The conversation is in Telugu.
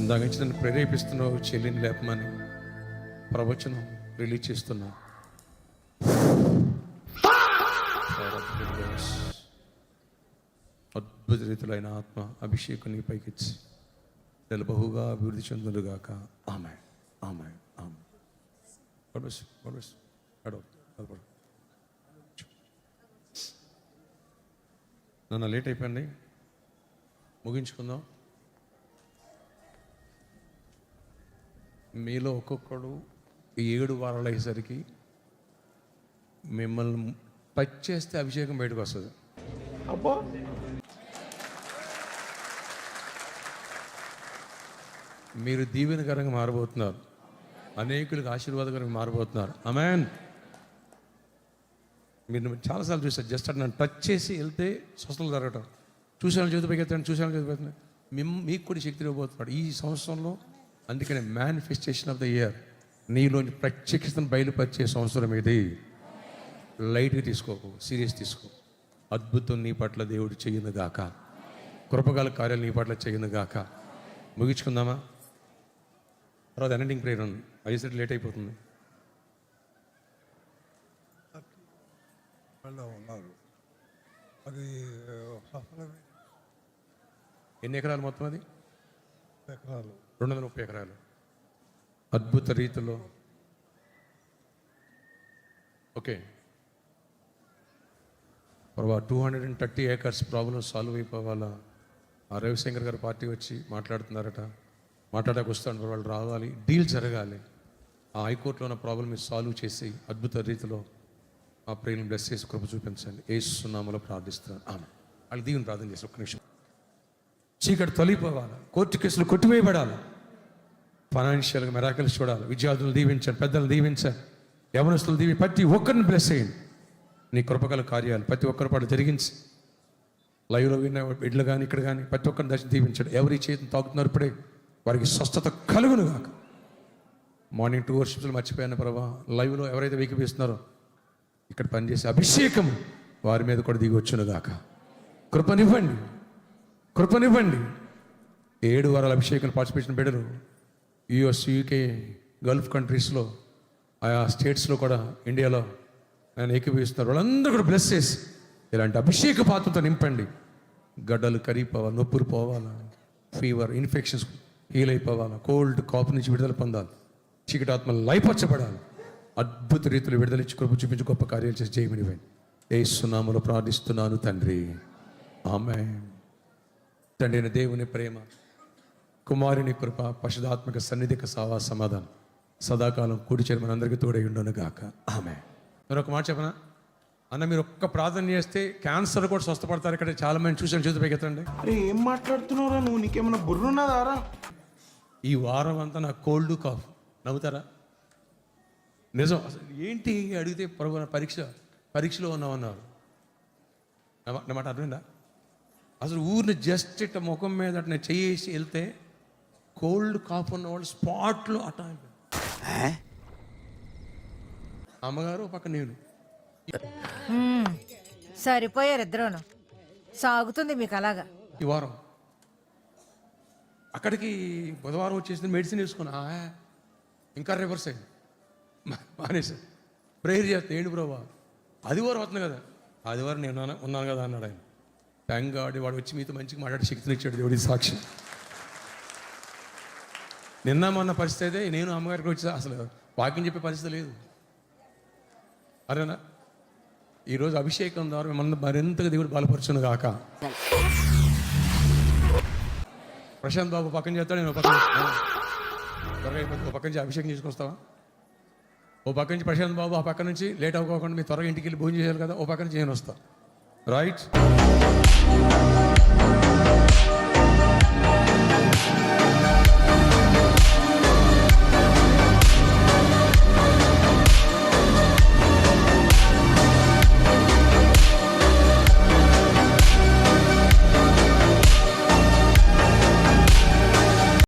ఇందాక నుంచి నన్ను ప్రేరేపిస్తున్నావు చెల్లిని లేపమని ప్రవచనం రిలీజ్ చేస్తున్నా. అద్భుత రీతులైన ఆత్మ అభిషేకం నీ పైకిచ్చి నెల బహుగా అభివృద్ధి చెందుగాక. ఆమె ఆమె ఆమె నన్ను లేట్ అయిపోయింది, ముగించుకుందాం. మీలో ఒక్కొక్కడు 7 వారాలు అయ్యేసరికి మిమ్మల్ని టచ్ చేస్తే అభిషేకం బయటకు వస్తుంది. అబ్బా, మీరు దీవెనకరంగా మారబోతున్నారు, అనేకులకు ఆశీర్వాదకరంగా మారబోతున్నారు. ఆమేన్. మీరు చాలాసార్లు చూసారు, జస్ట్ అట్లా నన్ను టచ్ చేసి వెళ్తే స్వస్థలు జరగటం, చూసాను చేతి పైకి ఎత్తాను, చూసాను చేతి పైకి. మీకు కూడా శక్తి ఇవ్వబోతున్నాడు ఈ సంవత్సరంలో. అందుకనే మేనిఫెస్టేషన్ ఆఫ్ ద ఇయర్, నీలోని ప్రత్యక్షతను బయలుపరిచే సంవత్సరం ఇది. లైట్గా తీసుకోకు, సీరియస్ తీసుకో. అద్భుతం నీ పట్ల దేవుడు చెయ్యను గాక, కృపగల కార్యాలు నీ పట్ల చెయ్యను గాక. ముగించుకుందామా? తర్వాత ఎండింగ్ ప్రేయర్ ఉంది, అయ్యేసరికి లేట్ అయిపోతుంది. ఉన్నారు అది ఎన్ని ఎకరాలు మొత్తం? అది ఎకరాలు, 230 ఎకరాలు. అద్భుత రీతిలో ఓకే ప్రభా 230 ఏకర్స్ ప్రాబ్లం సాల్వ్ అయిపోవాలా. ఆ రవిశంకర్ గారి పార్టీ వచ్చి మాట్లాడుతున్నారట, మాట్లాడడానికి వస్తాడు. వాళ్ళు రావాలి, డీల్ జరగాలి. ఆ హైకోర్టులో ఉన్న ప్రాబ్లమ్ మీరు సాల్వ్ చేసి అద్భుత రీతిలో ఆ ప్రేమను బ్లెస్ చేసి కృప చూపించండి. యేసు నామములో ప్రార్థిస్తున్నాను. ఆమె వాళ్ళు దీవెని ప్రార్థన చేసి ఒక్క నిమిషం. చీకటి తొలగిపోవాలి, కోర్టు కేసులు కొట్టివేయబడాలి, ఫైనాన్షియల్గా మెరాకిల్స్ చూడాలి. విద్యార్థులు దీవించండి, పెద్దలు దీవించండి, యవనస్తులు దీవి, ప్రతి ఒక్కరిని బ్లెస్ చేయండి. నీ కృపగల కార్యాలు ప్రతి ఒక్కరి పాటు జరిగించి, లైవ్లో విన్న బిడ్డలు కానీ ఇక్కడ కానీ ప్రతి ఒక్కరిని దర్శనం దీవించండి. ఎవరి చేతిని తాగుతున్నారు ఇప్పుడే వారికి స్వస్థత కలుగును గాక. మార్నింగ్ 2 వర్షిప్స్లు మర్చిపోయాను ప్రభా. లైవ్లో ఎవరైతే వీకిపిస్తున్నారో ఇక్కడ పనిచేసే అభిషేకం వారి మీద కూడా దిగి వచ్చును గాక. కృపనివ్వండి, కృపనివ్వండి. 7 వారాల అభిషేకం పార్టిసిపేషన్ బిడ్డలు US, UK, గల్ఫ్ కంట్రీస్లో, ఆయా స్టేట్స్లో కూడా, ఇండియాలో ఆయన ఏకీభవిస్తున్నారు. వాళ్ళందరూ కూడా బ్లెస్ చేసి ఇలాంటి అభిషేక పాత్రతో నింపండి. గడ్డలు కరిగిపోవాలి, నొప్పులు పోవాలా, ఫీవర్, ఇన్ఫెక్షన్స్ హీల్ అయిపోవాలా, కోల్డ్ కాపు నుంచి విడుదల పొందాలి, చీకటి ఆత్మలు లయపరచబడాలి. అద్భుత రీతిలో విడుదల ఇచ్చి కృప చూపించి గొప్ప కార్యాలు చేసి చేయమనివ్వండి. యేసు నామములో ప్రార్థిస్తున్నాను తండ్రి, ఆమేన్. తండ్రి అయిన దేవుని ప్రేమ, కుమారుని కృప, పరిశుద్ధాత్మక సన్నిధిక సమాధానం సదాకాలం కూడి చేరి మనందరికీ తోడై ఉండును గాక. ఆమేన్. మీరు ఒక మాట చెప్పనా అన్న, మీరు ఒక్క ప్రార్థన చేస్తే క్యాన్సర్ కూడా స్వస్థపడతారు. ఇక్కడ చాలా మంది చూసాను, చేతి పైకి ఎత్తండి. అరే ఏం మాట్లాడుతున్నారా నువ్వు? నీకేమన్నా బుర్రున్నదారా? ఈ వారం అంతా నాకు కోల్డ్ కాఫ్. నవ్వుతారా? నిజం. అసలు ఏంటి అడిగితే ప్రభు పరీక్షలో ఉన్నామన్నారు. నా మాట అర్థమైందా? అసలు ఊరిని జస్ట్ ఇట్ట ముఖం మీద అట్లా చేసి వెళ్తే కోల్డ్ కాఫ్ ఉన్న వాళ్ళు స్పాట్లో అట. అమ్మగారు పక్క నేను సరిపోయారు ఇద్దరును. సాగుతుంది మీకు అలాగా. ఈ వారం అక్కడికి బుధవారం వచ్చేసింది, మెడిసిన్ వేసుకున్నా, ఇంకా రివర్స్ అయింది, మానేసి ప్రేయర్ చేస్తే ఏంటి ప్రభా ఆదివారం అవుతుంది కదా, ఆదివారం నేను ఉన్నాను కదా అన్నాడు ఆయన. థ్యాంక్ గాడ్, వాడు వచ్చి మీతో మంచిగా మాట్లాడే శక్తిని ఇచ్చాడు. దేవుడి సాక్షి. నిన్న మొన్న పరిస్థితి అయితే నేను అమ్మగారికి వచ్చి అసలు వాక్యం చెప్పే పరిస్థితి లేదు. అరేనా ఈరోజు అభిషేకం ద్వారా మిమ్మల్ని మరింతగా దేవుడు బలపరచును గాక. ప్రశాంత్ బాబు పక్కన చేస్తాడు, నేను పక్కన ఓ పక్క నుంచి అభిషేకం చేసుకొస్తావా? ఓ పక్క నుంచి ప్రశాంత్ బాబు, ఆ పక్క నుంచి లేట్ అవ్వకుండా మీరు త్వరగా ఇంటికి వెళ్ళి భోజనం చేయాలి కదా, ఓ పక్క నుంచి నేను వస్తాను. రైట్.